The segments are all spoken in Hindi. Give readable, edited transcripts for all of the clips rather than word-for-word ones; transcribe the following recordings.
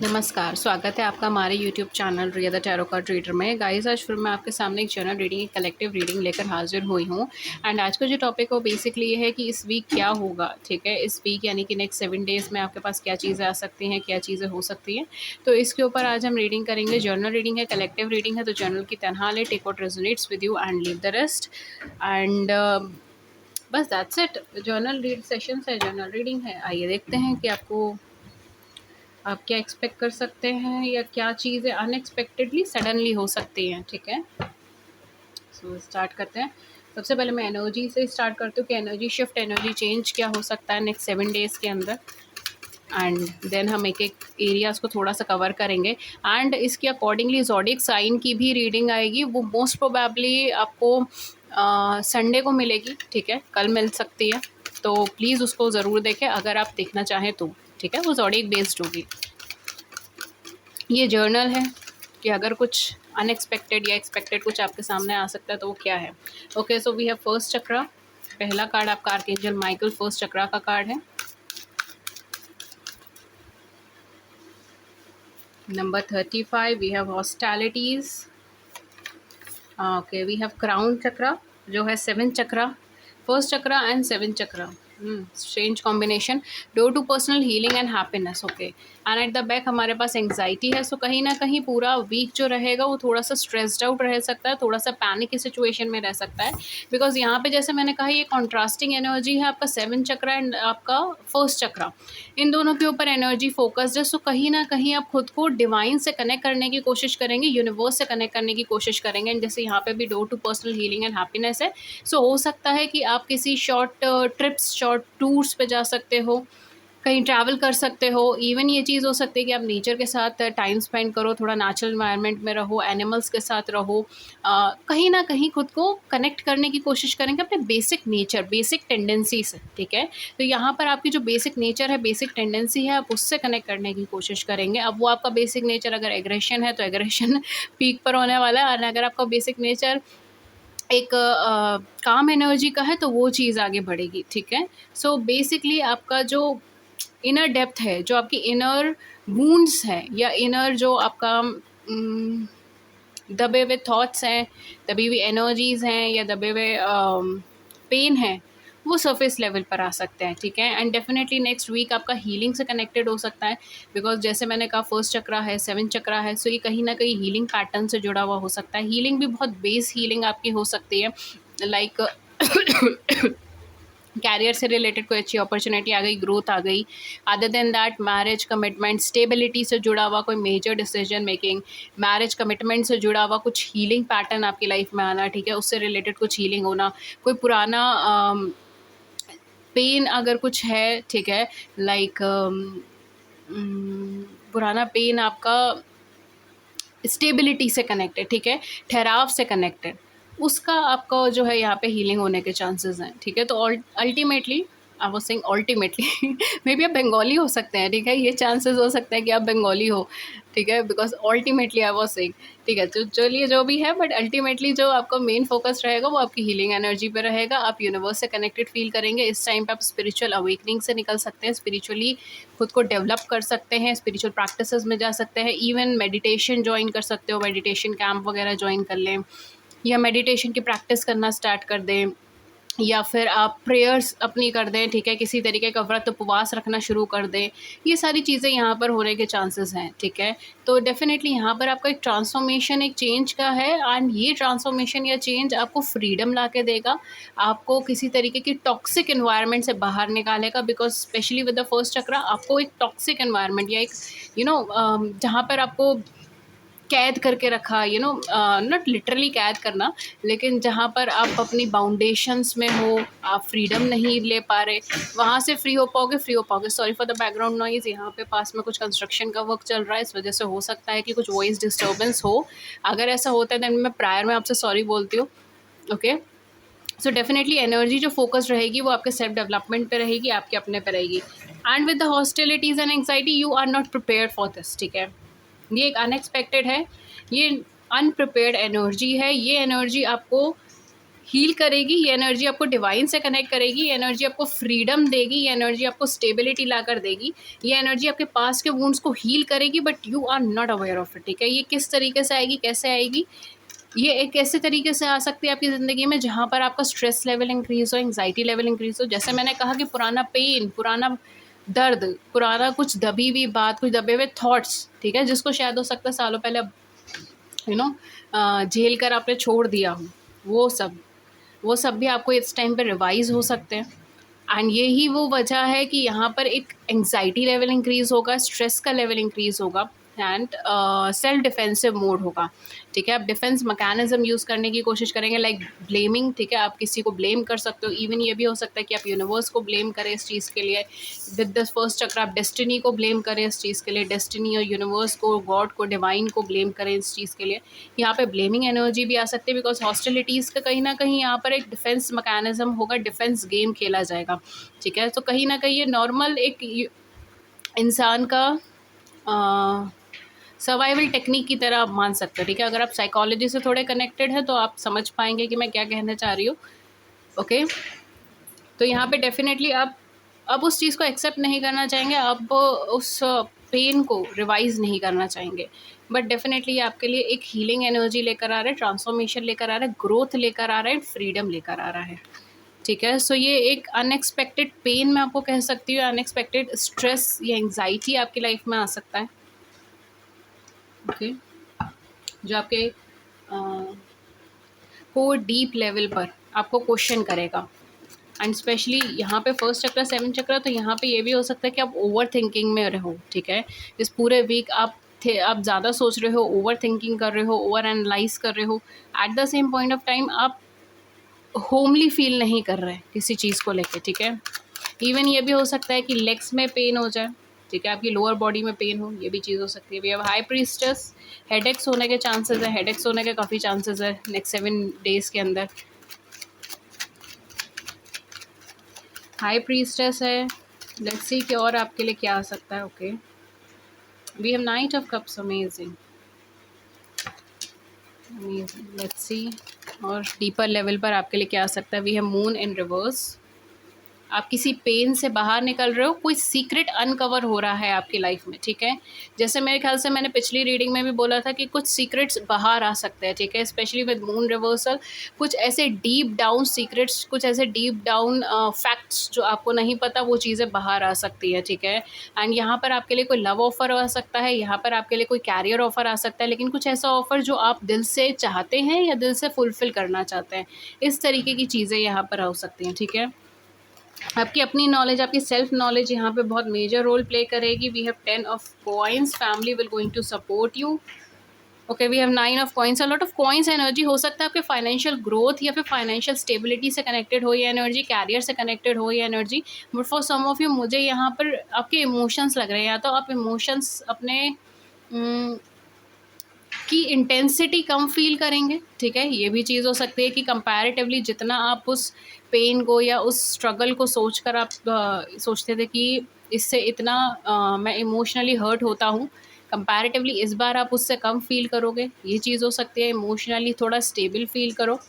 नमस्कार, स्वागत है आपका हमारे YouTube channel Riya the tarot card reader में। गाइस, आज फिर मैं आपके सामने एक जनरल रीडिंग, एक कलेक्टिव रीडिंग लेकर हाजिर हुई हूँ। एंड आज का जो टॉपिक है वो बेसिकली ये है कि इस वीक क्या होगा, ठीक है। इस वीक यानी कि नेक्स्ट 7 डेज़ में आपके पास क्या चीज़ें आ सकती हैं, क्या चीज़ें हो सकती हैं। तो इसके ऊपर आज हम रीडिंग करेंगे। जर्नल रीडिंग है, कलेक्टिव रीडिंग है, तो जर्नल की तनहा ले, take what resonates with you and leave the rest. And बस that's it. Journal read sessions है, जर्नल रीडिंग है। आइए देखते हैं कि आप क्या एक्सपेक्ट कर सकते हैं या क्या चीज़ें अनएक्सपेक्टेडली सडनली हो सकती हैं, ठीक है। सो स्टार्ट करते हैं। सबसे पहले मैं एनर्जी से स्टार्ट करती हूँ कि एनर्जी शिफ्ट, एनर्जी चेंज क्या हो सकता है नेक्स्ट 7 डेज़ के अंदर। एंड देन हम एक एक एरियाज़ को थोड़ा सा कवर करेंगे। एंड इसके अकॉर्डिंगली ज़ोडिएक साइन की भी रीडिंग आएगी। वो मोस्ट प्रोबेबली आपको संडे को मिलेगी, ठीक है, कल मिल सकती है। तो प्लीज़ उसको ज़रूर देखें अगर आप देखना चाहें तो, ठीक है। वो ज़ोडिएक बेस्ड होगी। ये जर्नल है कि अगर कुछ अनएक्सपेक्टेड या एक्सपेक्टेड कुछ आपके सामने आ सकता है तो वो क्या है। Okay, so we have first chakra. पहला कार्ड आपका आर्कएंजल माइकल फर्स्ट चक्रा का कार्ड है। Number 35 we have hostilities. Okay, we have crown chakra जो है 7 chakra, first chakra and 7 chakra. Strange combination. Door to personal healing and happiness. Okay, and at the back हमारे पास एंग्जाइटी है। सो कहीं ना कहीं पूरा वीक जो रहेगा वो थोड़ा सा स्ट्रेस्ड आउट रह सकता है, थोड़ा सा पैनिक की सिचुएशन में रह सकता है। बिकॉज यहाँ पे जैसे मैंने कहा ये कॉन्ट्रास्टिंग एनर्जी है, आपका 7 चक्रा एंड आपका फर्स्ट चक्रा, इन दोनों के ऊपर एनर्जी फोकस्ड है। सो कहीं ना कहीं आप खुद को डिवाइन से कनेक्ट करने की कोशिश करेंगे, यूनिवर्स से कनेक्ट करने की कोशिश करेंगे। एंड जैसे यहाँ पे भी door to personal healing and happiness है। सो हो सकता है कि आप किसी शॉर्ट ट्रिप्स, शॉर्ट टूर्स पे जा सकते हो, कहीं ट्रैवल कर सकते हो। इवन ये चीज़ हो सकती है कि आप नेचर के साथ टाइम स्पेंड करो, थोड़ा नेचुरल एनवायरनमेंट में रहो, एनिमल्स के साथ रहो। कहीं ना कहीं खुद को कनेक्ट करने की कोशिश करेंगे अपने बेसिक नेचर, बेसिक टेंडेंसी से, ठीक है। तो यहाँ पर आपकी जो बेसिक नेचर है, बेसिक टेंडेंसी है, आप उससे कनेक्ट करने की कोशिश करेंगे। अब वो आपका बेसिक नेचर अगर एग्रेशन है तो एग्रेशन पीक पर होने वाला है, और अगर आपका बेसिक नेचर एक काम एनर्जी का है तो वो चीज़ आगे बढ़ेगी, ठीक है। सो बेसिकली आपका जो इनर डेप्थ है, जो आपकी इनर वूंड्स है या इनर जो आपका दबे हुए थॉट्स हैं, दबी हुई एनर्जीज़ हैं या दबे हुए पेन है, वो सरफेस लेवल पर आ सकते हैं, ठीक है। एंड डेफिनेटली नेक्स्ट वीक आपका हीलिंग से कनेक्टेड हो सकता है। बिकॉज जैसे मैंने कहा फर्स्ट चक्रा है, 7 चक्रा है। सो ये कहीं ना कहीं हीलिंग पैटर्न से जुड़ा हुआ हो सकता है। हीलिंग भी बहुत बेस हीलिंग आपकी हो सकती है, लाइक कैरियर से रिलेटेड कोई अच्छी अपॉर्चुनिटी आ गई, ग्रोथ आ गई। Other than that marriage commitment, stability से जुड़ा हुआ कोई major decision making, marriage commitment से जुड़ा हुआ कुछ हीलिंग पैटर्न आपकी लाइफ में आना, ठीक है। उससे रिलेटेड कुछ हीलिंग होना, कोई पुराना पेन अगर कुछ है, ठीक है, लाइक पुराना पेन आपका स्टेबिलिटी से कनेक्टेड, ठीक है, ठहराव से कनेक्टेड, उसका आपका जो है यहाँ पे हीलिंग होने के चांसेस हैं, ठीक है। तो ultimately I was saying ultimately may be आप बंगाली हो सकते हैं, ठीक है, ये चांसेस हो सकता है कि आप बंगाली हो, ठीक है, because ultimately I was saying, ठीक है। तो चलिए जो भी है, बट अल्टीमेटली जो आपका मेन फोकस रहेगा वो आपकी हीलिंग एनर्जी पे रहेगा। आप यूनिवर्स से कनेक्टेड फील करेंगे। इस टाइम पे आप स्पिरिचुअल अवेकनिंग से निकल सकते हैं, स्पिरिचुअली खुद को डेवलप कर सकते हैं, स्पिरिचुअल प्रैक्टिसेस में जा सकते हैं, इवन मेडिटेशन ज्वाइन कर सकते हो, मेडिटेशन कैंप वगैरह ज्वाइन कर लें या मेडिटेशन की प्रैक्टिस करना स्टार्ट कर दें, या फिर आप प्रेयर्स अपनी कर दें, ठीक है, किसी तरीके का व्रत उपवास रखना शुरू कर दें। ये सारी चीज़ें यहाँ पर होने के चांसेस हैं, ठीक है। तो डेफिनेटली यहाँ पर आपका एक ट्रांसफॉर्मेशन, एक चेंज का है। एंड ये ट्रांसफॉर्मेशन या चेंज आपको फ्रीडम ला के देगा, आपको किसी तरीके की टॉक्सिक एनवायरनमेंट से बाहर निकालेगा। Because specially with the first chakra आपको एक टॉक्सिक एनवायरनमेंट या एक जहाँ पर आपको कैद करके रखा, नॉट लिटरली कैद करना, लेकिन जहाँ पर आप अपनी बाउंडेशंस में हो, आप फ्रीडम नहीं ले पा रहे, वहाँ से फ्री हो पाओगे। Sorry for the background noise, यहाँ पे पास में कुछ कंस्ट्रक्शन का वर्क चल रहा है, इस वजह से हो सकता है कि कुछ वॉइस डिस्टर्बेंस हो। अगर ऐसा होता है देन मैं प्रायर में आपसे सॉरी बोलती हूँ, ओके। सो डेफिनेटली एनर्जी जो फोकस रहेगी वो आपके सेल्फ डेवलपमेंट पे रहेगी, आपके अपने पे रहेगी। And with the hostilities and anxiety you are not prepared for this, ठीक है। ये एक अनएक्सपेक्टेड है, ये अनप्रिपेयर्ड एनर्जी है। ये एनर्जी आपको हील करेगी, ये एनर्जी आपको डिवाइन से कनेक्ट करेगी, ये एनर्जी आपको फ्रीडम देगी, ये एनर्जी आपको स्टेबिलिटी ला कर देगी, ये एनर्जी आपके पास के वुंड्स को हील करेगी, but you are not aware of it, ठीक है। ये किस तरीके से आएगी, कैसे आएगी, ये एक ऐसे तरीके से आ सकती है आपकी ज़िंदगी में जहाँ पर आपका स्ट्रेस लेवल इंक्रीज़ हो, एंग्जाइटी लेवल इंक्रीज़ हो। जैसे मैंने कहा कि पुराना पेन, पुराना दर्द, पुराना कुछ दबी हुई बात, कुछ दबे हुए थॉट्स, ठीक है, जिसको शायद हो सकता है सालों पहले यू नो झेल कर आपने छोड़ दिया हो, वो सब वो सब भी आपको इस टाइम पे रिवाइज़ हो सकते हैं। एंड यही वो वजह है कि यहाँ पर एक एंग्जाइटी लेवल इंक्रीज़ होगा, स्ट्रेस का लेवल इंक्रीज़ होगा, एंड सेल्फ डिफेंसिव मोड होगा, ठीक है। आप डिफेंस मैकेनिज्म यूज़ करने की कोशिश करेंगे, लाइक ब्लेमिंग, ठीक है। आप किसी को ब्लेम कर सकते हो, इवन ये भी हो सकता है कि आप यूनिवर्स को ब्लेम करें इस चीज़ के लिए। विद द फर्स्ट चक्र आप डेस्टिनी को ब्लेम करें इस चीज़ के लिए, डेस्टिनी और यूनिवर्स को, गॉड को, डिवाइन को ब्लेम करें इस चीज़ के लिए। यहाँ पे ब्लेमिंग एनर्जी भी आ सकती है, बिकॉज हॉस्टिलिटीज़ का कहीं ना कहीं यहाँ पर एक डिफेंस मैकेनिज्म होगा, डिफेंस गेम खेला जाएगा, ठीक है। तो कहीं ना कहीं ये नॉर्मल एक इंसान का सर्वाइवल टेक्निक की तरह आप मान सकते हो, ठीक है। अगर आप साइकोलॉजी से थोड़े कनेक्टेड हैं तो आप समझ पाएंगे कि मैं क्या कहना चाह रही हूँ, ओके। तो यहाँ पे डेफिनेटली आप अब उस चीज़ को एक्सेप्ट नहीं करना चाहेंगे, आप उस पेन को रिवाइज नहीं करना चाहेंगे, बट डेफिनेटली ये आपके लिए एक हीलिंग एनर्जी लेकर आ रहा है, ट्रांसफॉर्मेशन लेकर आ रहा है, ग्रोथ लेकर आ रहा है, फ्रीडम लेकर आ रहा है, ठीक है। सो ये एक अनएक्सपेक्टेड पेन मैं आपको कह सकती हूँ, अनएक्सपेक्टेड स्ट्रेस या एंग्जाइटी आपकी लाइफ में आ सकता है, ओके, जो आपके को डीप लेवल पर आपको क्वेश्चन करेगा। एंड स्पेशली यहाँ पे फर्स्ट चक्र, सेवन चक्र, तो यहाँ पे ये भी हो सकता है कि आप ओवर थिंकिंग में रहो, ठीक है। इस पूरे वीक आप ज़्यादा सोच रहे हो, ओवर थिंकिंग कर रहे हो, ओवर एनालाइज कर रहे हो। At the same point of time आप होमली फील नहीं कर रहे किसी चीज़ को लेके, ठीक है। इवन ये भी हो सकता है कि लेग्स में पेन हो जाए, ठीक है, आपकी लोअर बॉडी में पेन हो, ये भी चीज़ हो सकती है। We have high priestess, headaches होने के चांसेस है, हेडेक्स होने के काफ़ी चांसेस है नेक्स्ट 7 डेज़ के अंदर। हाई प्रीस्टेस है, लेट्स सी कि और आपके लिए क्या आ सकता है, okay. We have knight of cups, amazing amazing, let's see और डीपर लेवल पर आपके लिए क्या आ सकता है। We have moon in reverse, आप किसी पेन से बाहर निकल रहे हो, कोई सीक्रेट अनकवर हो रहा है आपकी लाइफ में, ठीक है। जैसे मेरे ख्याल से मैंने पिछली रीडिंग में भी बोला था कि कुछ सीक्रेट्स बाहर आ सकते हैं, ठीक है, स्पेशली विद मून रिवर्सल। कुछ ऐसे डीप डाउन सीक्रेट्स, कुछ ऐसे डीप डाउन फैक्ट्स जो आपको नहीं पता, वो चीज़ें बाहर आ सकती है, ठीक है। एंड यहाँ पर आपके लिए कोई लव ऑफर आ सकता है, यहाँ पर आपके लिए कोई कैरियर ऑफर आ सकता है, लेकिन कुछ ऐसा ऑफर जो आप दिल से चाहते हैं या दिल से फुलफिल करना चाहते हैं, इस तरीके की चीज़ें यहाँ पर हो सकती हैं, ठीक है। आपकी अपनी नॉलेज, आपकी सेल्फ नॉलेज यहाँ पे बहुत मेजर रोल प्ले करेगी। We have 10 of coins, family will going to support you, okay. We have 9 of coins, a lot of coins energy हो सकता है आपके फाइनेंशियल ग्रोथ या फिर फाइनेंशियल स्टेबिलिटी से कनेक्टेड हो ये एनर्जी, कैरियर से कनेक्टेड हो ये energy. But for some of you मुझे यहाँ पर आपके इमोशंस लग रहे हैं, या तो आप इमोशंस अपने की इंटेंसिटी कम फील करेंगे, ठीक है। ये भी चीज़ हो सकती है कि कंपैरेटिवली जितना आप उस पेन को या उस स्ट्रगल को सोचकर आप सोचते थे कि इससे इतना मैं इमोशनली हर्ट होता हूँ, कंपैरेटिवली इस बार आप उससे कम फील करोगे, ये चीज़ हो सकती है। इमोशनली थोड़ा स्टेबल फील करो।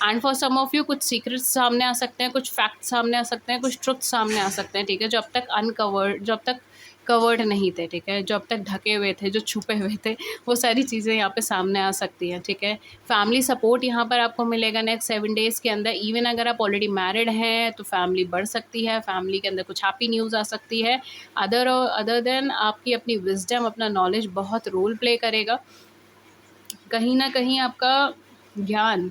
And for some of you कुछ सीक्रेट्स सामने आ सकते हैं, कुछ फैक्ट्स सामने आ सकते हैं, कुछ ट्रुथ सामने आ सकते हैं, ठीक है, जो अब तक अनकवर्ड, जो अब तक कवर्ड नहीं थे, ठीक है, जो अब तक ढके हुए थे, जो छुपे हुए थे, वो सारी चीज़ें यहाँ पे सामने आ सकती हैं, ठीक है। फैमिली सपोर्ट यहाँ पर आपको मिलेगा नेक्स्ट 7 डेज़ के अंदर। इवन अगर आप ऑलरेडी मैरिड हैं तो फैमिली बढ़ सकती है, फैमिली के अंदर कुछ हैप्पी न्यूज़ आ सकती है। अदर देन आपकी अपनी विजडम, अपना नॉलेज बहुत रोल प्ले करेगा। कहीं ना कहीं आपका ज्ञान,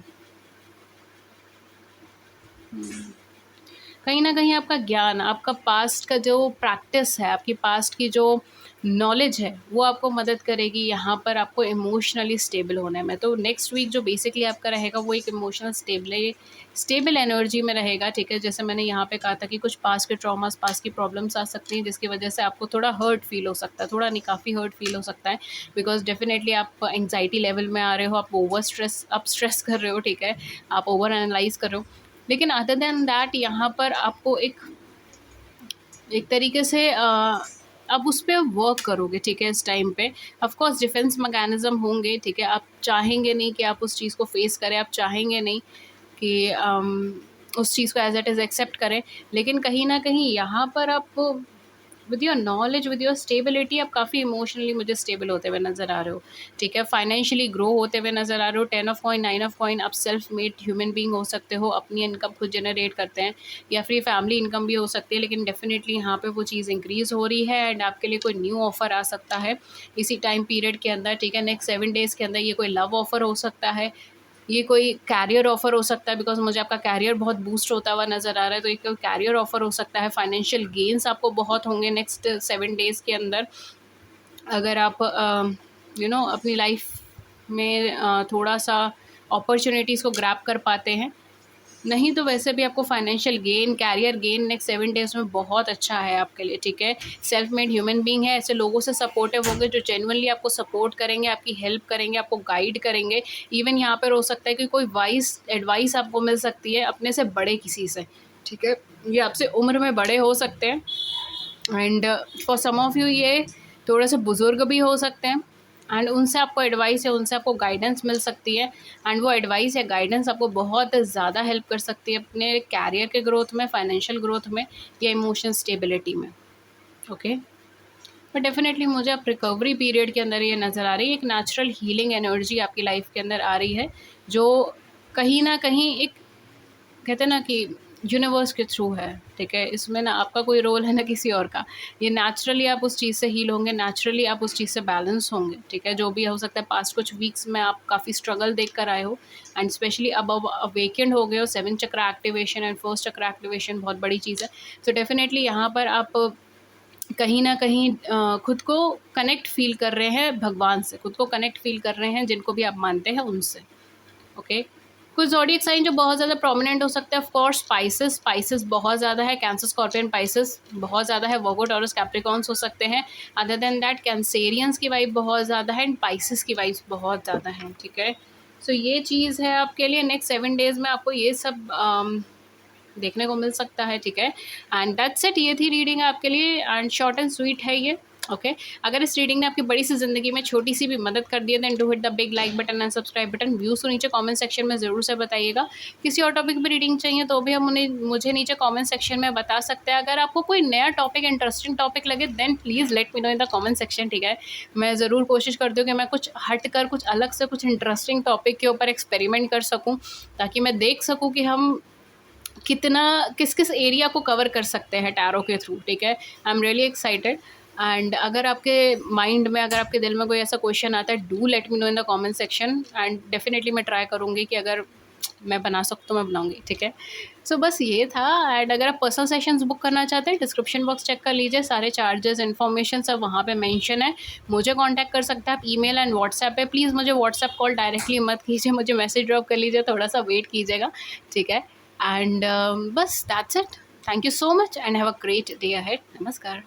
कहीं न कहीं आपका ज्ञान, आपका पास्ट का जो प्रैक्टिस है, आपकी पास्ट की जो नॉलेज है, वो आपको मदद करेगी यहाँ पर आपको इमोशनली स्टेबल होने में। तो नेक्स्ट वीक जो बेसिकली आपका रहेगा वो एक इमोशनल स्टेबल एनर्जी में रहेगा, ठीक है। जैसे मैंने यहाँ पे कहा था कि कुछ पास्ट के ट्रॉमास, पास्ट की प्रॉब्लम्स आ सकती हैं, जिसकी वजह से आपको थोड़ा हर्ट फील हो सकता है, थोड़ा नहीं काफ़ी हर्ट फील हो सकता है, बिकॉज डेफिनेटली आप एंग्जाइटी लेवल में आ रहे हो, आप ओवर स्ट्रेस, आप स्ट्रेस कर रहे हो, ठीक है, आप ओवर एनालाइज कर रहे हो। लेकिन अदर देन दैट यहाँ पर आपको एक तरीके से आप उस पर वर्क करोगे, ठीक है, इस टाइम पे। ऑफ कोर्स डिफेंस मैकेनिज्म होंगे, ठीक है, आप चाहेंगे नहीं कि आप उस चीज़ को फेस करें, आप चाहेंगे नहीं कि उस चीज़ को एज़ इट इज़ एक्सेप्ट करें। लेकिन कहीं न कहीं यहाँ पर आप with your knowledge, with your stability, आप काफ़ी इमोशनली मुझे स्टेबल होते हुए नज़र आ रहे हो, ठीक है? फाइनेंशियली ग्रो होते हुए नज़र आ रहे हो। 10 ऑफ कॉइन, 9 ऑफ कॉइन, आप सेल्फ मेड ह्यूमन बीइंग हो सकते हो, अपनी इनकम खुद जनरेट करते हैं, या फिर फैमिली इनकम भी हो सकती है, लेकिन डेफ़िनेटली यहाँ पे वो चीज़ इंक्रीज़ हो रही है एंड आपके लिए कोई न्यू ऑफ़र आ सकता है इसी टाइम पीरियड के अंदर, ठीक है? नेक्स्ट 7 डेज़ के अंदर ये कोई लव ऑफ़र हो सकता है, ये कोई कैरियर ऑफ़र हो सकता है, बिकॉज़ मुझे आपका कैरियर बहुत बूस्ट होता हुआ नज़र आ रहा है, तो ये कोई कैरियर ऑफ़र हो सकता है। फाइनेंशियल गेन्स आपको बहुत होंगे नेक्स्ट 7 डेज़ के अंदर। अगर आप अपनी लाइफ में थोड़ा-सा अपॉर्च्युनिटीज़ को ग्रैब कर पाते हैं। नहीं तो वैसे भी आपको financial gain, career gain next 7 days में बहुत अच्छा है आपके लिए, ठीक है? सेल्फ मेड ह्यूमन बीइंग है, ऐसे लोगों से सपोर्टिव होंगे जो जेन्युइनली आपको सपोर्ट करेंगे, आपकी हेल्प करेंगे, आपको गाइड करेंगे। इवन यहाँ पर हो सकता है कि कोई वाइज़ एडवाइस आपको मिल सकती है अपने से बड़े किसी से, ठीक है? ये आपसे उम्र में बड़े हो सकते हैं and for some of you ये थोड़े से बुज़ुर्ग भी हो सकते हैं एंड उनसे आपको एडवाइस या उनसे आपको गाइडेंस मिल सकती है एंड वो एडवाइस या गाइडेंस आपको बहुत ज़्यादा हेल्प कर सकती है अपने कैरियर के ग्रोथ में, फाइनेंशियल ग्रोथ में या इमोशनल स्टेबिलिटी में, ओके? बट डेफिनेटली मुझे अब रिकवरी पीरियड के अंदर ये नज़र आ रही है, एक नेचुरल हीलिंग एनर्जी आपकी लाइफ के अंदर आ रही है, जो कहीं न कहीं एक कहते हैं ना कि यूनिवर्स के थ्रू है, ठीक है? इसमें ना आपका कोई रोल है ना किसी और का। ये नेचुरली आप उस चीज़ से हील होंगे, नेचुरली आप उस चीज़ से बैलेंस होंगे, ठीक है? जो भी हो सकता है पास्ट कुछ वीक्स में आप काफ़ी स्ट्रगल देख कर आए हो एंड स्पेशली अब अवेकेंड हो गए हो। 7 चक्र एक्टिवेशन एंड फर्स्ट चक्र एक्टिवेशन बहुत बड़ी चीज़ है। तो डेफिनेटली यहाँ पर आप कहीं न कहीं खुद को कनेक्ट फ़ील कर रहे हैं भगवान से, खुद को कनेक्ट फ़ील कर रहे हैं जिनको भी आप मानते हैं उनसे, ओके? कुछ ज़ोडिएक साइन जो बहुत ज़्यादा प्रोमिनेंट हो सकता है, ऑफ कोर्स स्पाइसेस बहुत ज़्यादा है, कैंसर, स्कॉर्पियन, पाइसेस बहुत ज़्यादा है, वर्गो, टॉरस, कैप्रिकॉर्न्स हो सकते हैं। अदर देन दैट कैंसेरियंस की वाइब बहुत ज़्यादा है एंड पाइसेस की वाइब्स बहुत ज़्यादा हैं, ठीक है? सो ये चीज़ है आपके लिए नेक्स्ट 7 डेज़ में आपको ये सब देखने को मिल सकता है, ठीक है? एंड दैट्स इट, ये थी रीडिंग आपके लिए एंड शॉर्ट एंड स्वीट है ये, ओके? अगर इस रीडिंग ने आपकी बड़ी सी ज़िंदगी में छोटी सी भी मदद कर दी है then do hit the big like button and subscribe button. Views को नीचे कमेंट सेक्शन में ज़रूर से बताइएगा। किसी और टॉपिक पे रीडिंग चाहिए तो भी हम उन्हें मुझे नीचे कमेंट सेक्शन में बता सकते हैं। अगर आपको कोई नया टॉपिक, इंटरेस्टिंग टॉपिक लगे then please let me know in the comment section, ठीक है? मैं ज़रूर कोशिश करती हूँ कि मैं कुछ हट कर, कुछ अलग से, कुछ इंटरेस्टिंग टॉपिक के ऊपर एक्सपेरिमेंट कर सकूँ, ताकि मैं देख सकूँ कि हम कितना किस-किस एरिया को कवर कर सकते हैं टैरो के थ्रू, ठीक है? I am really excited and अगर आपके माइंड में, अगर आपके दिल में कोई ऐसा क्वेश्चन आता है, do let me know in the comment section and definitely मैं ट्राई करूँगी कि अगर मैं बना सकूँ तो मैं बनाऊँगी, ठीक है? सो बस ये था एंड अगर आप पर्सनल सेशंस बुक करना चाहते हैं, डिस्क्रिप्शन बॉक्स चेक कर लीजिए, सारे चार्जेस, इन्फॉर्मेशन सब वहाँ पे मेंशन है। मुझे कॉन्टैक्ट कर सकते हैं आप ईमेल एंड व्हाट्सएप पे। प्लीज़ मुझे व्हाट्सएप कॉल डायरेक्टली मत कीजिए, मुझे मैसेज ड्रॉप कर लीजिए, थोड़ा-सा वेट कीजिएगा, ठीक है? And बस that's it. Thank you so much and have a great day ahead. नमस्कार।